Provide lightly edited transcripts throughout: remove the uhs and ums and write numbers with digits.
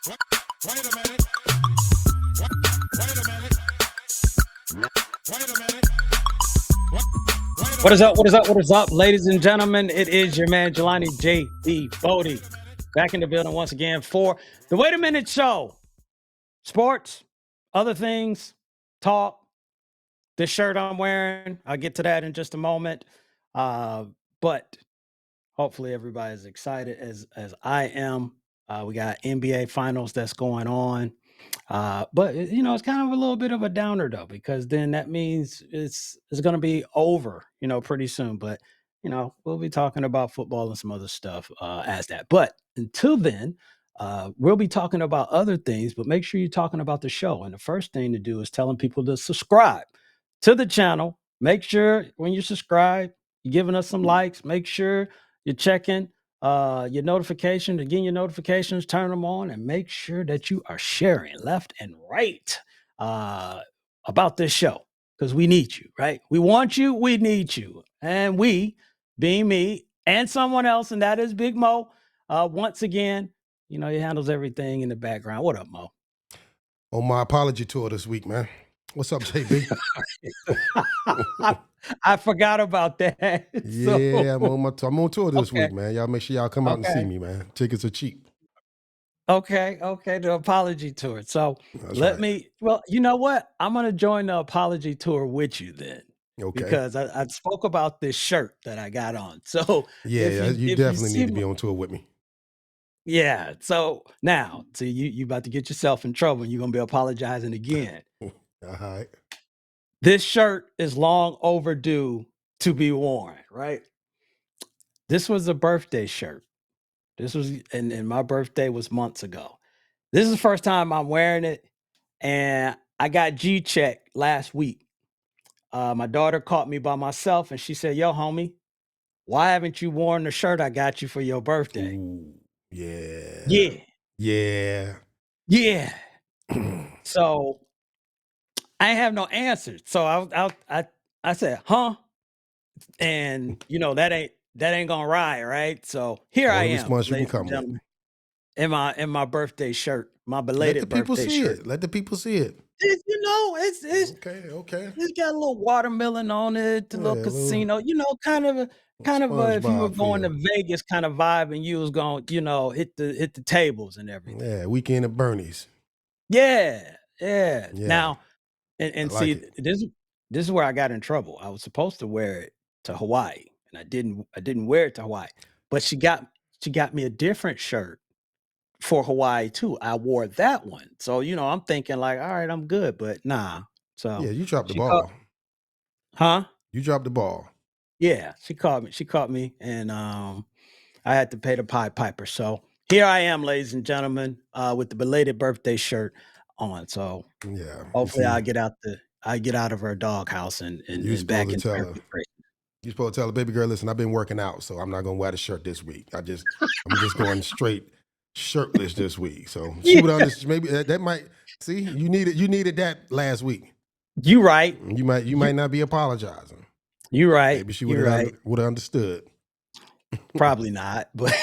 Wait, wait a minute. Wait, wait a minute. Wait a minute. Wait, wait a What is minute. up? What is up? What is up, ladies and gentlemen? It is your man Jelani J.B. Bodie back in the building once again for the Wait a Minute Show. Sports, other things, talk. This shirt I'm wearing, I'll get to that in just a moment. But hopefully everybody's excited as I am. We got NBA finals that's going on. But it's kind of a little bit of a downer though, because then that means it's going to be over, pretty soon. But we'll be talking about football and some other stuff as that. But until then, we'll be talking about other things. But make sure you're talking about the show. And the first thing to do is telling people to subscribe to the channel. Make sure when you subscribe, you're giving us some likes. Make sure you're checking your notifications, again, your notifications, turn them on, and make sure that you are sharing left and right about this show because we need you, right? We want you, we need you. And we, being me and someone else, and that is Big Mo, once again, he handles everything in the background. What up, Mo? On my apology tour this week, man. What's up, JB? I forgot about that. Yeah, I'm on tour this Okay. week, man. Y'all make sure y'all come out and see me, man. Tickets are cheap. Okay, the apology tour. So That's let right. me, well, you know what? I'm going to join the apology tour with you then, Okay. because I spoke about this shirt that I got on. So Yeah, you if you definitely see need to my, be on tour with me. yeah. So now, see, you about to get yourself in trouble and you're going to be apologizing again. All right. This shirt is long overdue to be worn, right? This was a birthday shirt. And my birthday was months ago. This is the first time I'm wearing it, and I got G-checked last week. My daughter caught me by myself, and she said, "Yo, homie, why haven't you worn the shirt I got you for your birthday?" Ooh, yeah. Yeah, Yeah. yeah. So I ain't have no answers. So I said, "Huh?" And that ain't gonna ride, right? So here I Only am, response you can ladies and come with. gentlemen, in my birthday shirt, my Let the belated people birthday see shirt. it. Let the people see it. It's Okay. it's got a little watermelon on it, a Yeah, little a little casino, kind of if you were SpongeBob going to feel. Vegas kind of vibe and you was going, hit the tables and everything. Yeah, weekend at Bernie's. Yeah, yeah. Yeah, Now, and I like see, it. this is where I got in trouble. I was supposed to wear it to Hawaii, and I didn't wear it to Hawaii. But she got me a different shirt for Hawaii too. I wore that one. So, I'm thinking like, all right, I'm good, but nah. So Yeah, you dropped the she caught, ball. huh? You dropped the ball. Yeah, she caught me, and I had to pay the Pied Piper. So here I am, ladies and gentlemen, with the belated birthday shirt on. So Yeah, you hopefully see, I get out of her doghouse and you and supposed back to into tell her her. good grace. You supposed to tell the baby girl, listen, I've been working out, so I'm not gonna wear the shirt this week. I'm just going straight shirtless this week. So she Yeah, would understand. Maybe that might see you needed that last week. you right. You You might not be apologizing. you right. Maybe she You right. would have understood. Probably not, but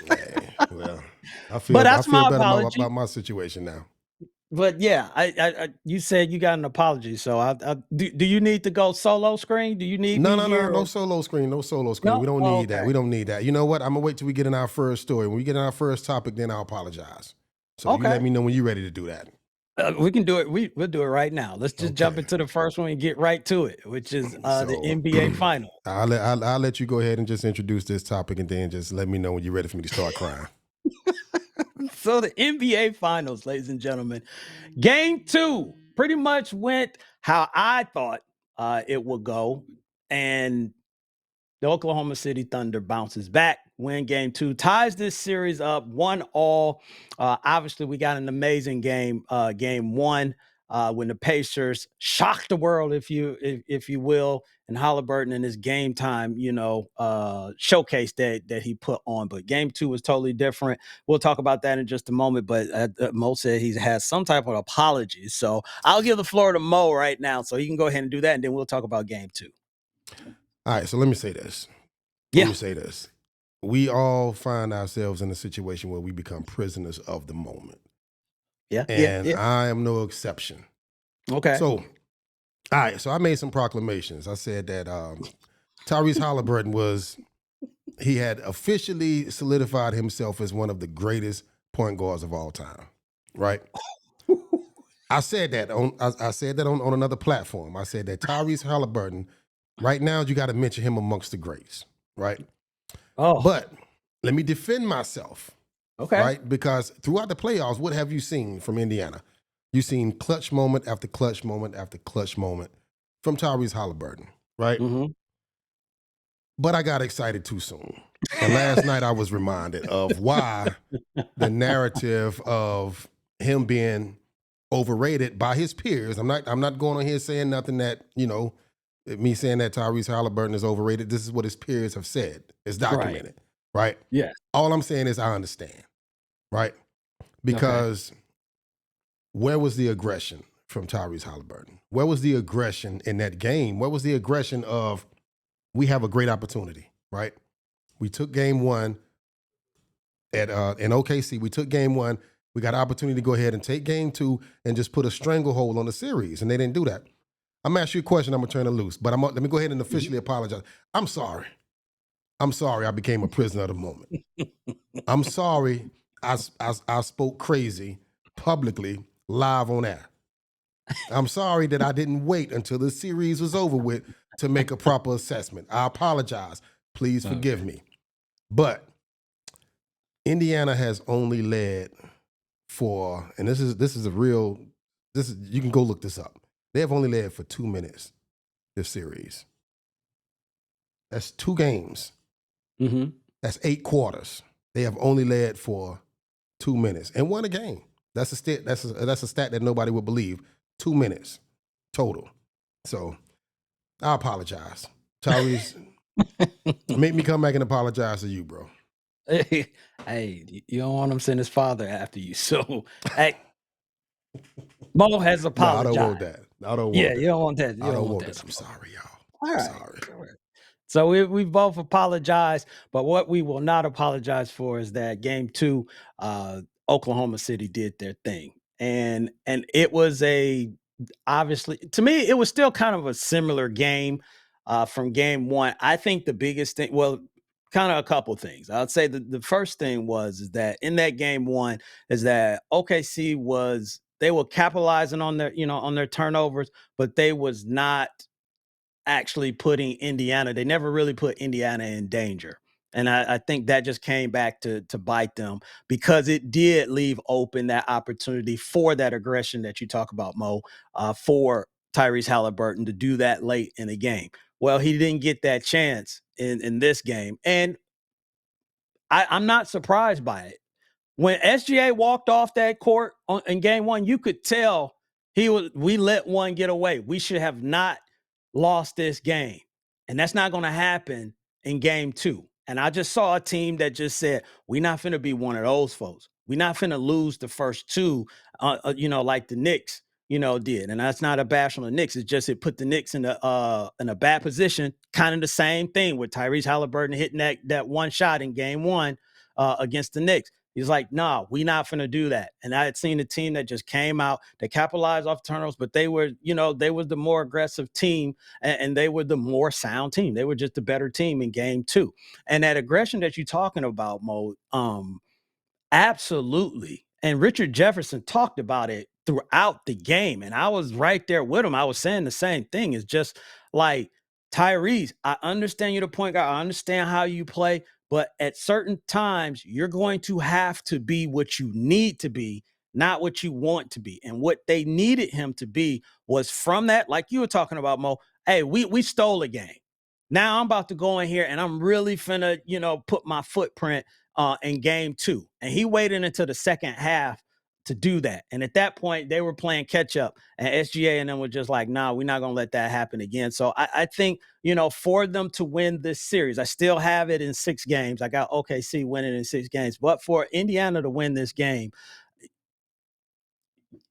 Hey, well, but I that's feel my better apology. about my situation now. But yeah, you said you got an apology, so do you need to go solo screen? Do you need me here No or solo screen, no solo screen. no? We don't Oh, need that. okay. We don't need that. You know what? I'm gonna wait till we get in our first story. When we get in our first topic, then I'll apologize. So you let Okay. me know when you're ready to do that. We can do it. We'll do it right now. Let's just jump Okay. into the first one and get right to it, which is the So NBA final. I'll let you go ahead and just introduce this topic, and then just let me know when you're ready for me to start crying. So the NBA finals, ladies and gentlemen, game 2 pretty much went how I thought it would go, and the Oklahoma City Thunder bounces back, win game 2, ties this series up 1-all. Obviously, we got an amazing game, game 1, when the Pacers shocked the world, if you will, and Halliburton in his game time, showcase that he put on. But game 2 was totally different. We'll talk about that in just a moment. But Mo said he has some type of apology, so I'll give the floor to Mo right now, so he can go ahead and do that, and then we'll talk about game 2. All right, so let me say this. Let Yeah. me say this. we all find ourselves in a situation where we become prisoners of the moment. Yeah. And I am no exception. Okay. So, all right. So I made some proclamations. I said that Tyrese Halliburton he had officially solidified himself as one of the greatest point guards of all time. Right? I said that on another platform. I said that Tyrese Halliburton, right now, you got to mention him amongst the greats. Right? Oh, But let me defend myself. okay. Right? Because throughout the playoffs, what have you seen from Indiana? You've seen clutch moment after clutch moment after clutch moment from Tyrese Halliburton, right? Mm-hmm. But I got excited too soon. And last night I was reminded of why the narrative of him being overrated by his peers. I'm not going on here saying nothing that, me saying that Tyrese Halliburton is overrated. This is what his peers have said. It's documented, right? Yeah. All I'm saying is I understand, right? Because where was the aggression from Tyrese Halliburton? Where was the aggression in that game? Where was the aggression of we have a great opportunity, right? We took game one in OKC. We took game one. We got an opportunity to go ahead and take game two and just put a stranglehold on the series, and they didn't do that. I'm gonna ask you a question. I'm gonna turn it loose, but let me go ahead and officially apologize. I'm sorry. I became a prisoner of the moment. I'm sorry. I spoke crazy publicly live on air. I'm sorry that I didn't wait until the series was over with to make a proper assessment. I apologize. Please forgive me. But Indiana has only led for, and this is you can go look this up. They have only led for 2 minutes this series. That's 2 games. Mm-hmm. That's 8 quarters. They have only led for 2 minutes and won a game. That's a stat that nobody would believe. 2 minutes total. So I apologize. Tyrese, make me come back and apologize to you, bro. Hey, you don't want him to send his father after you. So, hey, Mo has No, apologized. I don't want that. I don't want Yeah, that. you don't want that. I don't want that. I'm sorry, y'all. All I'm right. sorry. All right. So we both apologize, but what we will not apologize for is that game 2, Oklahoma City did their thing. And it was obviously, to me, it was still kind of a similar game from game 1. I think the biggest thing, well, kind of a couple things. I'd say the first thing is that in that game 1 is that OKC they were capitalizing on their turnovers, but they was not actually putting Indiana. They never really put Indiana in danger. And I think that just came back to bite them because it did leave open that opportunity for that aggression that you talk about, Mo, for Tyrese Halliburton to do that late in the game. Well, he didn't get that chance in this game. And I'm not surprised by it. When SGA walked off that court in game 1, you could tell we let one get away. We should have not lost this game. And that's not going to happen in game 2. And I just saw a team that just said, we're not finna be one of those folks. We're not finna lose the first 2, like the Knicks, did. And that's not a bash on the Knicks. It's just it put the Knicks in a bad position. Kind of the same thing with Tyrese Halliburton hitting that one shot in game 1 against the Knicks. He's like, nah, we not finna do that. And I had seen a team that just came out, they capitalized off turnovers, but they were the more aggressive team and they were the more sound team. They were just the better team in game 2. And that aggression that you're talking about, Mo, absolutely. And Richard Jefferson talked about it throughout the game. And I was right there with him. I was saying the same thing. It's just like, Tyrese, I understand you're the point guard. I understand how you play. But at certain times, you're going to have to be what you need to be, not what you want to be. And what they needed him to be was from that, like you were talking about, Mo. Hey, we stole a game. Now I'm about to go in here and I'm really finna, put my footprint in game 2. And he waited until the second half to do that. And at that point, they were playing catch up, and SGA and them were just like, nah, we're not going to let that happen again. So I think, for them to win this series, I still have it in 6 games. I got OKC winning in 6 games. But for Indiana to win this game,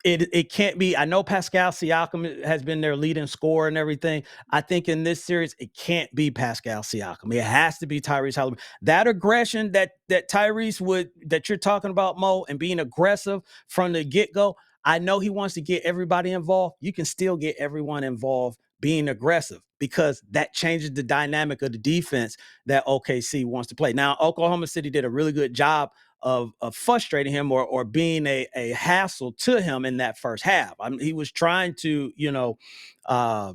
it can't be. I know Pascal Siakam has been their leading scorer and everything. I think in this series, it can't be Pascal Siakam. It has to be Tyrese Halliburton. That aggression that Tyrese that you're talking about, Mo, and being aggressive from the get-go. I know he wants to get everybody involved. You can still get everyone involved being aggressive because that changes the dynamic of the defense that OKC wants to play. Now, Oklahoma City did a really good job of frustrating him or being a hassle to him in that first half. I mean, he was trying to, uh,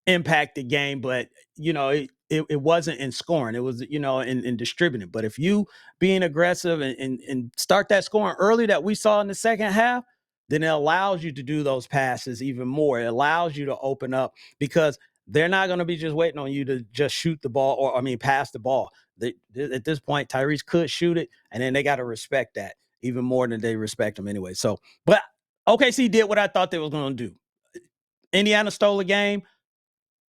impact the game, but it wasn't in scoring. It was, in distributing. But if you being aggressive and start that scoring early that we saw in the second half, then it allows you to do those passes even more. It allows you to open up because they're not going to be just waiting on you to just shoot the ball pass the ball. At this point, Tyrese could shoot it, and then they got to respect that even more than they respect him anyway. So, but OKC did what I thought they was going to do. Indiana stole a game.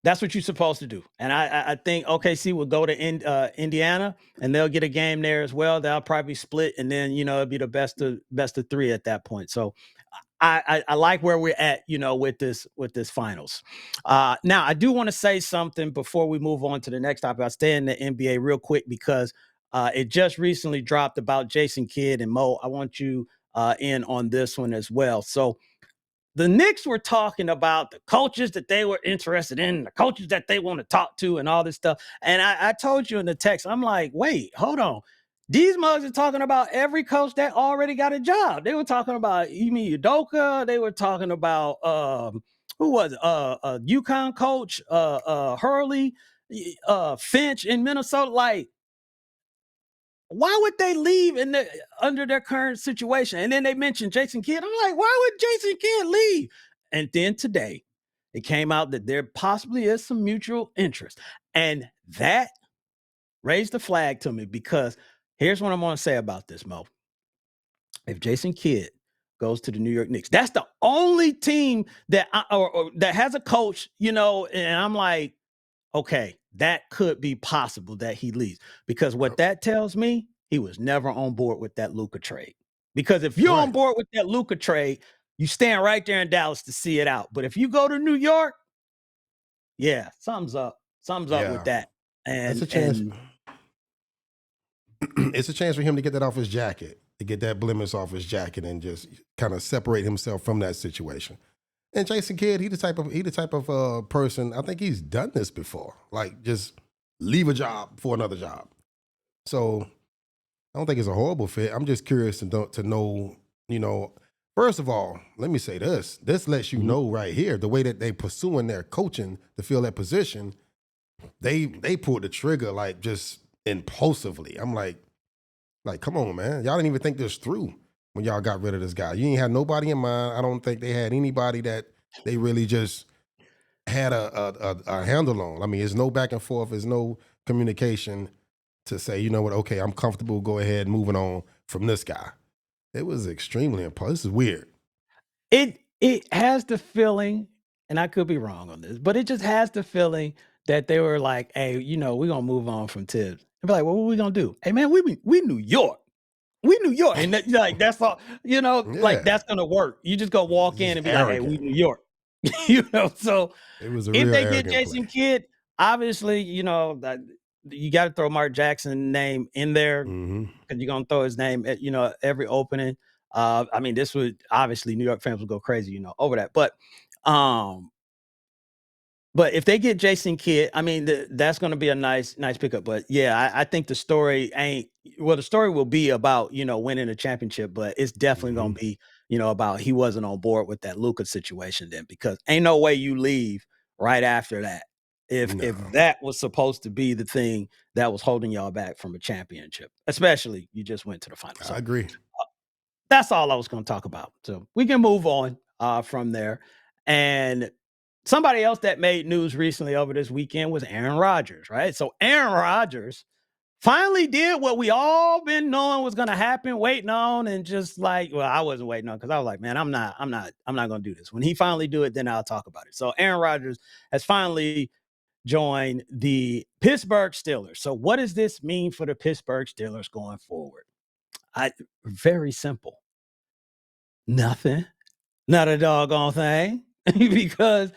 That's what you're supposed to do. And I think OKC will go to Indiana, and they'll get a game there as well. They'll probably split, and then it'll be the best of three at that point. So I like where we're at, with this finals. Now I do want to say something before we move on to the next topic. I'll stay in the NBA real quick because it just recently dropped about Jason Kidd and Mo. I want you in on this one as well. So the Knicks were talking about the coaches that they were interested in, the coaches that they want to talk to, and all this stuff. And I told you in the text, I'm like, wait, hold on. These mugs are talking about every coach that already got a job. They were talking about Emi Udoka. They were talking about who was it? UConn coach Hurley, Finch in Minnesota. Like, why would they leave under their current situation? And then they mentioned Jason Kidd. I'm like, why would Jason Kidd leave? And then today, it came out that there possibly is some mutual interest. And that raised the flag to me because here's what I'm going to say about this, Mo. If Jason Kidd goes to the New York Knicks, that's the only team that or that has a coach, and I'm like, okay, that could be possible that he leaves because what that tells me, he was never on board with that Luka trade. Because if you're on board with that Luka trade, you stand right there in Dallas to see it out. But if you go to New York, yeah, something's up. Something's up with that. And it's a chance. It's a chance for him to get that off his jacket, to get that blemish off his jacket, and just kind of separate himself from that situation. And Jason Kidd, he the type of person, I think he's done this before. Like, just leave a job for another job. So I don't think it's a horrible fit. I'm just curious to know, first of all, let me say this. This lets you know right here, the way that they pursuing their coaching to fill that position, they pulled the trigger like just impulsively. I'm like, come on, man. Y'all didn't even think this through when y'all got rid of this guy. You ain't had nobody in mind. I don't think they had anybody that they really just had a handle on. I mean, there's no back and forth. There's no communication to say, you know what, okay, I'm comfortable. Go ahead, moving on from this guy. It was extremely impulsive. This is weird. It has the feeling, and I could be wrong on this, but it just has the feeling that they were like, hey, we're going to move on from Tibbs. And be like, well, what are we going to do? Hey, man, we New York. We New York. And that's all, like that's going to work. You just go walk in and be arrogant. Like, hey, we New York. So it was a if real they get Jason Kidd, obviously, you got to throw Mark Jackson's name in there because you're going to throw his name at, every opening. I mean, this would obviously New York fans would go crazy, over that. But if they get Jason Kidd, I mean, that's going to be a nice pickup. But yeah, I think the story the story will be about, winning a championship, but it's definitely going to be, about he wasn't on board with that Luka situation then, because ain't no way you leave right after that. If that was supposed to be the thing that was holding y'all back from a championship, especially you just went to the finals. So, I agree. That's all I was going to talk about. So we can move on from there. And somebody else that made news recently over this weekend was Aaron Rodgers, right? So Aaron Rodgers finally did what we all been knowing was going to happen, waiting on, and just like, well, I wasn't waiting on because I was like, man, I'm not going to do this. When he finally do it, then I'll talk about it. So Aaron Rodgers has finally joined the Pittsburgh Steelers. So what does this mean for the Pittsburgh Steelers going forward? Very simple. Nothing. Not a doggone thing. Because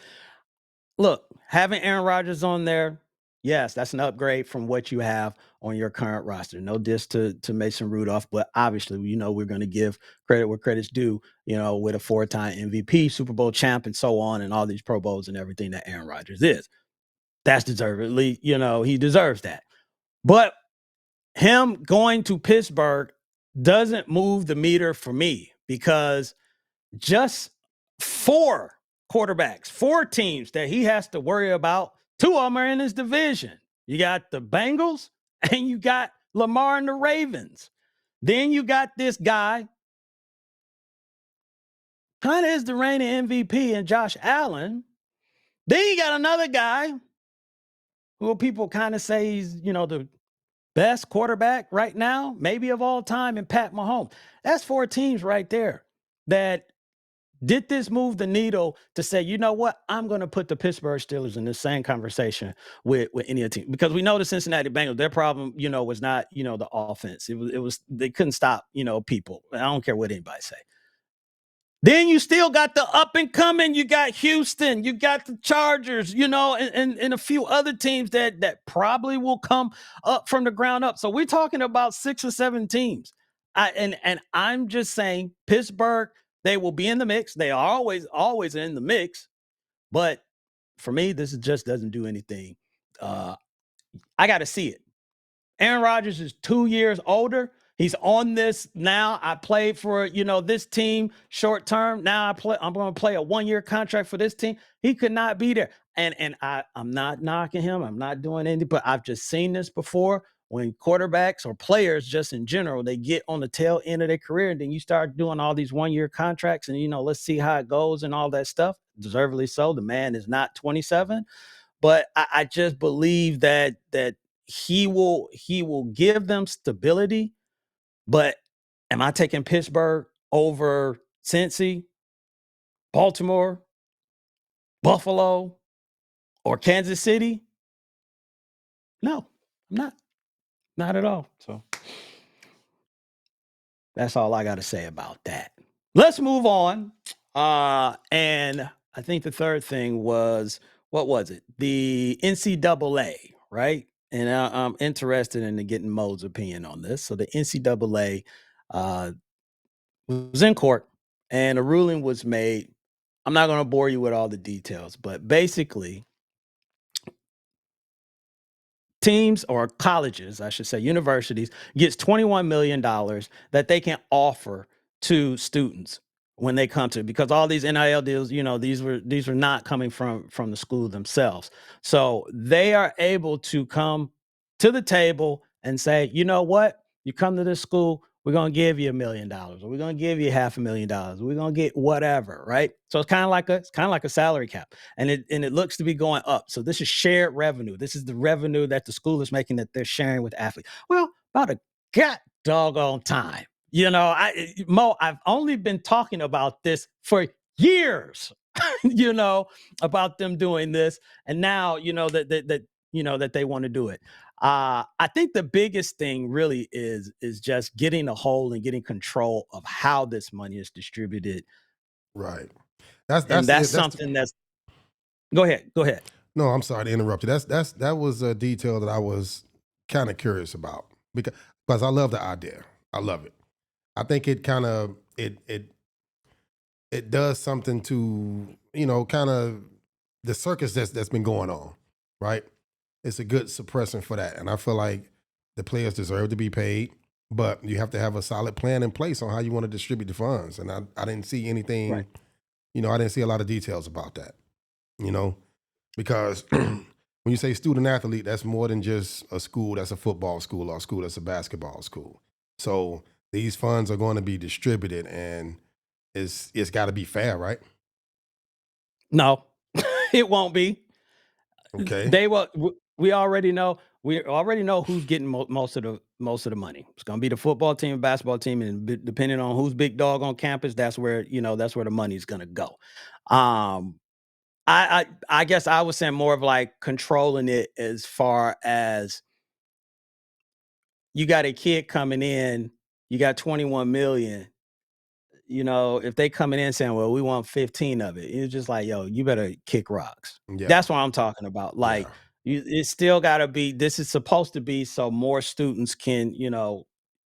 look, having Aaron Rodgers on there, yes, that's an upgrade from what you have on your current roster. No diss to Mason Rudolph, but obviously, we're going to give credit where credit's due. With a 4-time MVP, Super Bowl champ, and so on, and all these Pro Bowls and everything that Aaron Rodgers is. That's deservedly, he deserves that. But him going to Pittsburgh doesn't move the meter for me, because just 4 quarterbacks, 4 teams that he has to worry about. 2 of them are in his division. You got the Bengals and you got Lamar and the Ravens. Then you got this guy, kind of is the reigning MVP, and Josh Allen. Then you got another guy who people kind of say he's, the best quarterback right now, maybe of all time, in Pat Mahomes. That's 4 teams right there that did this move the needle to say, you know what, I'm going to put the Pittsburgh Steelers in the same conversation with any team, because we know the Cincinnati Bengals, their problem, was not, the offense. It was they couldn't stop, people. I don't care what anybody say. Then you still got the up and coming. You got Houston, you got the Chargers, and a few other teams that probably will come up from the ground up. So we're talking about 6 or 7 teams. And I'm just saying, Pittsburgh, they will be in the mix. They are always in the mix. But for me, this just doesn't do anything. I got to see it. Aaron Rodgers is 2 years older. He's on this now. I played for, this team short term. Now I'm going to play a 1-year contract for this team. He could not be there. And I'm not knocking him. I'm not doing anything, but I've just seen this before, when quarterbacks or players just in general, they get on the tail end of their career, and then you start doing all these 1-year contracts and, let's see how it goes and all that stuff. Deservedly so. The man is not 27, but I just believe that he will give them stability. But am I taking Pittsburgh over Cincy, Baltimore, Buffalo, or Kansas City? No, I'm not. Not at all. So that's all I got to say about that. Let's move on. And I think the third thing was, what was it? The NCAA, right? And I'm interested in getting Mo's opinion on this. So the NCAA was in court, and a ruling was made. I'm not going to bore you with all the details, but basically, teams, or colleges, I should say, universities, gets $21 million that they can offer to students when they come to it, because all these NIL deals, these were not coming from the school themselves. So they are able to come to the table and say, you know what, you come to this school, we're going to give you $1 million, or we're going to give you $500,000. We're going to get whatever, right? So it's kind of like a salary cap, and it looks to be going up. So this is shared revenue. This is the revenue that the school is making, that they're sharing with athletes. Well, about a god doggone time. Mo, I've only been talking about this for years, about them doing this, and now that they want to do it. I think the biggest thing really is just getting a hold and getting control of how this money is distributed, Right. and That's that's it. something that's. Go ahead. No, I'm sorry to interrupt you. That was a detail that I was kind of curious about, because I love the idea. I love it. I think it kind of it does something to, kind of the circus that's been going on, right? It's a good suppressant for that, and I feel like the players deserve to be paid, but you have to have a solid plan in place on how you want to distribute the funds. And I didn't see anything, Right. I didn't see a lot of details about that, because when you say student athlete, that's more than just a school that's a football school, or a school that's a basketball school. So these funds are going to be distributed, and it's got to be fair, right? No, it won't be. Okay. They will. We already know. We already know who's getting most of the money. It's going to be the football team, basketball team, and depending on who's big dog on campus, that's where the money is going to go. I guess I was saying more of like controlling it, as far as you got a kid coming in, you got 21 million. if they coming in saying, well, we want 15 of it, it's just like, yo, you better kick rocks. Yeah. That's what I'm talking about. Like, it's still got to be, this is supposed to be so more students can,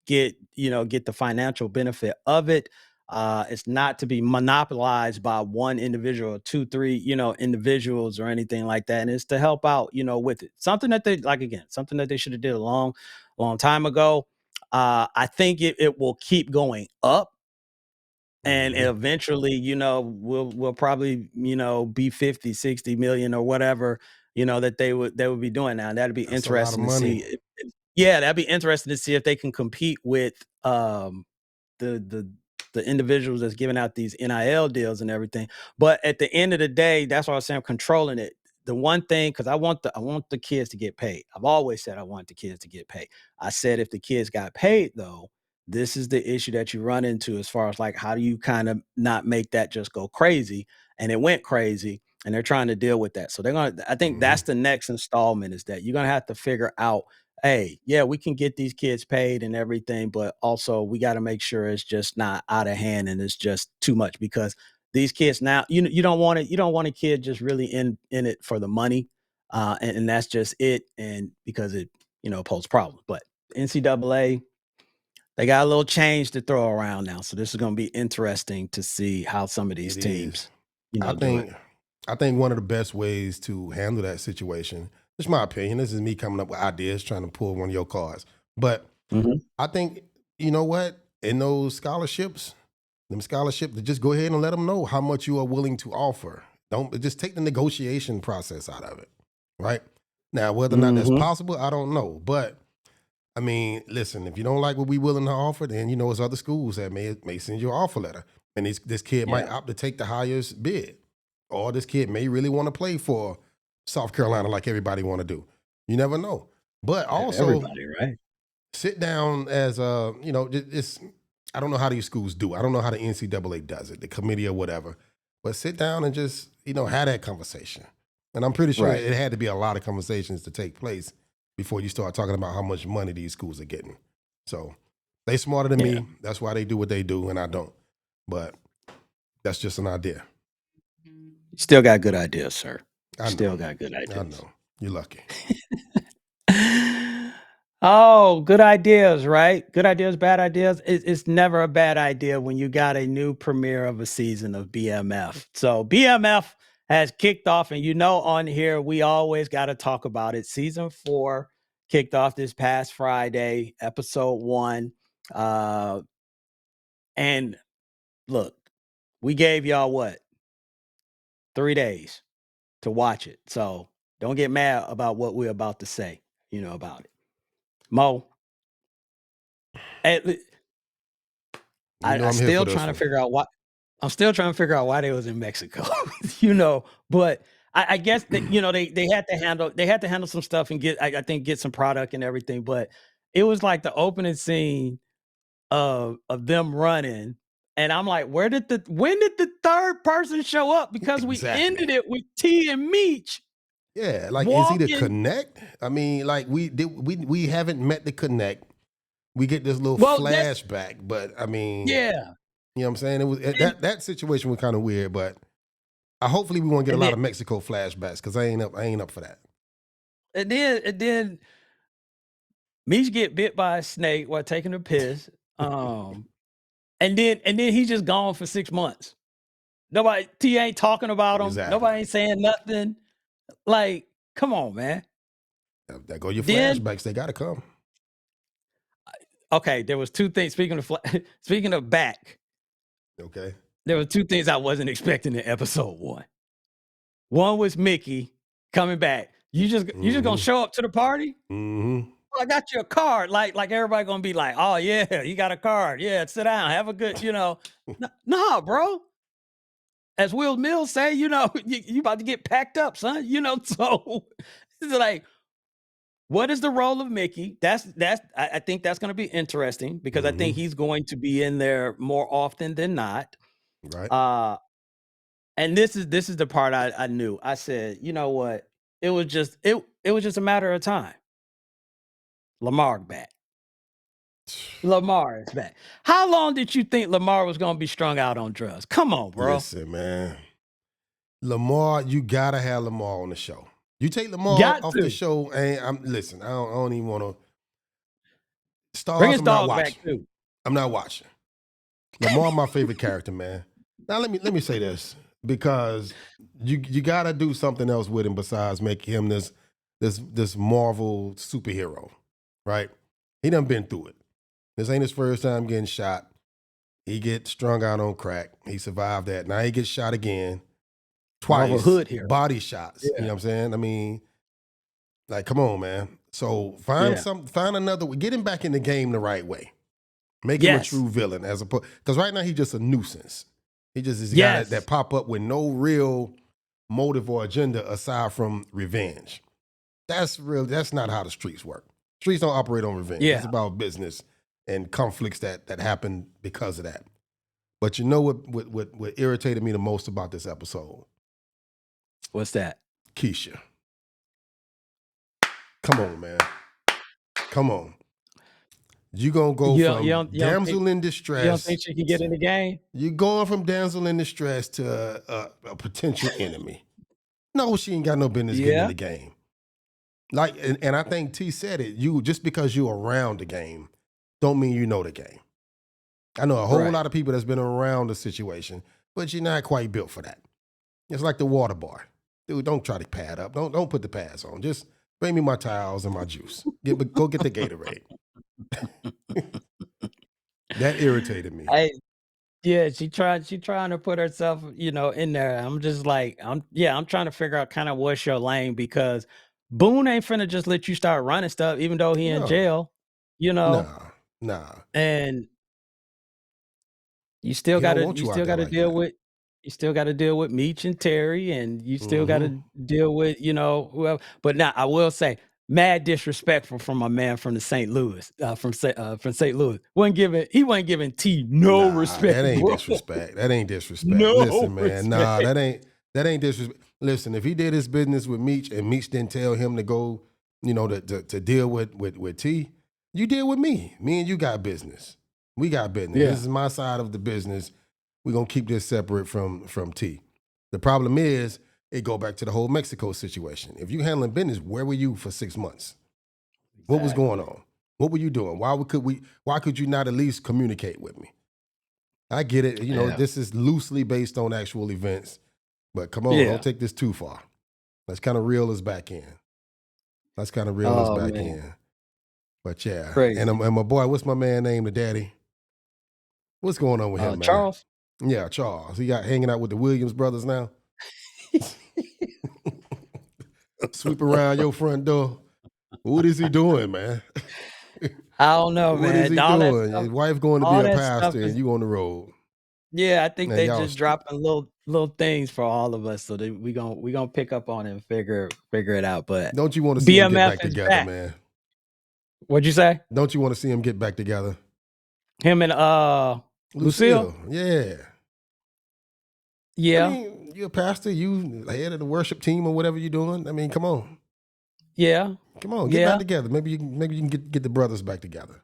get the financial benefit of it. It's not to be monopolized by one individual, two, three, individuals or anything like that. And it's to help out, with it. Something that they like, again, something that they should have did a long, long time ago. I think it will keep going up. And Mhm. eventually, we'll probably, be 50, 60 million or whatever, that they would be doing now. And that'd be That's a lot of interesting to money. see. Yeah, that'd be interesting to see if they can compete with the the the individuals that's giving out these NIL deals and everything. But at the end of the day, that's why I say I'm controlling it. The one thing, because I want the kids to get paid. I've always said I want the kids to get paid. I said if the kids got paid though, this is the issue that you run into as far as like how do you kind of not make that just go crazy? And it went crazy, and they're trying to deal with that. So I think Mhm. that's the next installment is that you're gonna have to figure out, hey, yeah, we can get these kids paid and everything, but also we got to make sure it's just not out of hand and it's just too much because these kids now, you don't want a kid just really in it for the money, and that's just it, and because it poses problems. But NCAA, they got a little change to throw around now, so this is going to be interesting to see how some of these It is. teams, I do it. think I think one of the best ways to handle that situation, it's my opinion. This is me coming up with ideas, trying to pull one of your cards. But Mhm. I think, you know what? In those scholarships, to just go ahead and let them know how much you are willing to offer. Don't just take the negotiation process out of it. Right? Now, whether or not that's Mhm. possible, I don't know. But I mean, listen, if you don't like what we willing to offer, then it's other schools that may send you an offer letter. And this kid might Yeah. opt to take the highest bid. Or this kid may really want to play for South Carolina like everybody want to do. You never know. But also Everybody, right? sit down as it's I don't know how these schools do. I don't know how the NCAA does it, the committee or whatever. But sit down and just, have that conversation. And I'm pretty sure Right. it had to be a lot of conversations to take place before you start talking about how much money these schools are getting. So they smarter than Yeah. me. That's why they do what they do and I don't. But that's just an idea. Still got good ideas, sir. I know. Still got good I ideas. know. You're lucky. Oh, good ideas, right? Good ideas, bad ideas. It's never a bad idea when you got a new premiere of a season of BMF. So BMF has kicked off, and on here we always got to talk about it. Season 4 kicked off this past Friday, episode 1. And look, we gave y'all what? 3 days to watch it. So don't get mad about what we're about to say, about it. Mo, eh, You know I I'm here for still this trying to one. figure out why I'm still trying to figure out why they was in Mexico, but I guess that, they had to handle some stuff and I think get some product and everything, but it was like the opening scene of them running, and I'm like, when did the third person show up? Because we Exactly. ended it with T and Meech Yeah, like is he the walking. connect? I mean, like we haven't met the connect. We get this little Well, that's flashback, but I mean, yeah, you know what I'm saying? It was and that situation was kind of weird, but hopefully we won't get a and lot then of Mexico flashbacks because I ain't up for that. and then Meech get bit by a snake while taking a piss. Um, and then he's just gone for 6 months. Nobody T ain't talking about him. Exactly. Nobody ain't saying nothing. Like, come on, man. That go your Then flashbacks. They gotta come. okay, there was two things. Speaking of back, Okay. there were two things I wasn't expecting in episode 1. One was Mickey coming back. You just gonna Mm-hmm. show up to the party? Mm-hmm. "Oh, I got you a card." Like everybody gonna be like, "Oh yeah, you got a card. Yeah, sit down, have a good." Nah, bro. As Will Mills say, you about to get packed up, son. So it's like, what is the role of Mickey? I think that's going to be interesting because I Mm-hmm. think he's going to be in there more often than not. Right. Uh, and this is the part I knew. I said, you know what? It was just a matter of time. Lamar back. Lamar is back. How long did you think Lamar was going to be strung out on drugs? Come on, bro. Listen, man. Lamar, you gotta have Lamar on the show. You take Lamar Got off to. the show, and listen, I don't even want to. Bring Stars, his I'm not dog back, watching. too. I'm not watching. Lamar, my favorite character, man. Now let me say this, because you gotta do something else with him besides make him this Marvel superhero, right? He done been through it. This ain't his first time getting shot. He gets strung out on crack. He survived that. Now he gets shot again. Marvel Twice. hood here. Body shots. You Yeah. know what I'm saying? I mean, like, come on, man. So find another way. Get him back in the game the right way. Make him a true villain, as opposed, because right now he's just a nuisance. He just is a guy that pop up with no real motive or agenda aside from revenge. That's not how the streets work. Streets don't operate on revenge. Yeah. It's about business and conflicts that happen because of that. But you know what irritated me the most about this episode? What's that? Keisha. Come on, man. Come on. You gonna go from damsel in distress. You don't think she can get in the game? You going from damsel in distress to a potential enemy. No, she ain't got no business getting in the game. Like, and I think T said it. You just because you're around the game, don't mean you know the game. I know a whole lot of people that's been around the situation, but you're not quite built for that. It's like the water bar. Dude, don't try to pad up. Don't put the pads on. Just bring me my towels and my juice. Go get the Gatorade. That irritated me. She trying to put herself, in there. I'm just like, I'm trying to figure out kind of what's your lane, because Boone ain't finna just let you start running stuff, even though he in jail, Nah. and you still got to deal with Meech and Terry, and you still got to deal with, whoever. But now I will say, mad disrespectful from my man from the St. Louis, from St. Louis. He wasn't giving T no respect. That ain't bro. disrespect. That ain't disrespect. No Listen, man. respect. Nah, that ain't disrespect. Listen, if he did his business with Meech and Meech didn't tell him to go, to deal with T, you deal with me. Me and you got business. We got business. Yeah. This is my side of the business. We're gonna keep this separate from T. The problem is, it go back to the whole Mexico situation. If you handling business, where were you for 6 months? What was going on? What were you doing? Why could you not at least communicate with me? I get it. This is loosely based on actual events, but come on, don't take this too far. Let's kind of reel us back in. In. But yeah. Crazy. And my boy, what's my man name, the daddy? What's going on with him, man? Charles? Yeah, Charles. He got hanging out with the Williams brothers now. Sweep around your front door. What is he doing, man? I don't know, man. What is he doing? His wife going to be a pastor and you on the road. Yeah, I think they just dropping little things for all of us, so that we gonna pick up on it and figure it out. But don't you want to see them get back together, man? What'd you say? Don't you want to see them get back together? Him and Lucille? Yeah. Yeah. I mean, you're a pastor, you head of the worship team or whatever you're doing. I mean, come on. Yeah. Come on, get back together. Maybe you can get the brothers back together.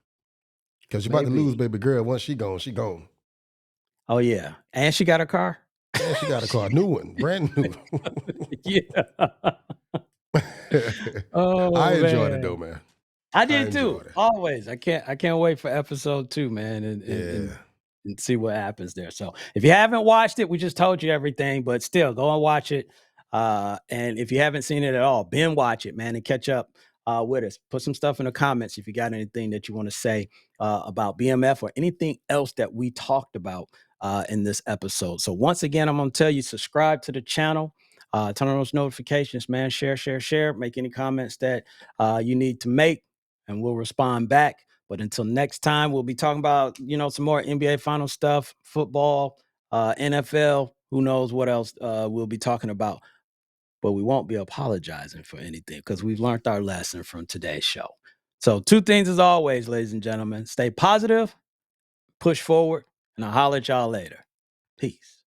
Because you're about to lose baby girl. Once she gone, she gone. Oh yeah. And she got a car? And she got a car. New one. Brand new. Yeah. Oh, I enjoyed it though, man. I did too. Always. I can't wait for episode 2, man. And see what happens there. So if you haven't watched it, we just told you everything, but still go and watch it. And if you haven't seen it at all, binge watch it, man, and catch up with us. Put some stuff in the comments if you got anything that you want to say about BMF or anything else that we talked about in this episode. So once again, I'm going to tell you, subscribe to the channel, turn on those notifications, man, share, make any comments that you need to make, and we'll respond back. But until next time, we'll be talking about, some more NBA final stuff, football, NFL, who knows what else we'll be talking about. But we won't be apologizing for anything because we've learned our lesson from today's show. So 2 things as always, ladies and gentlemen. Stay positive, push forward, and I'll holler at y'all later. Peace.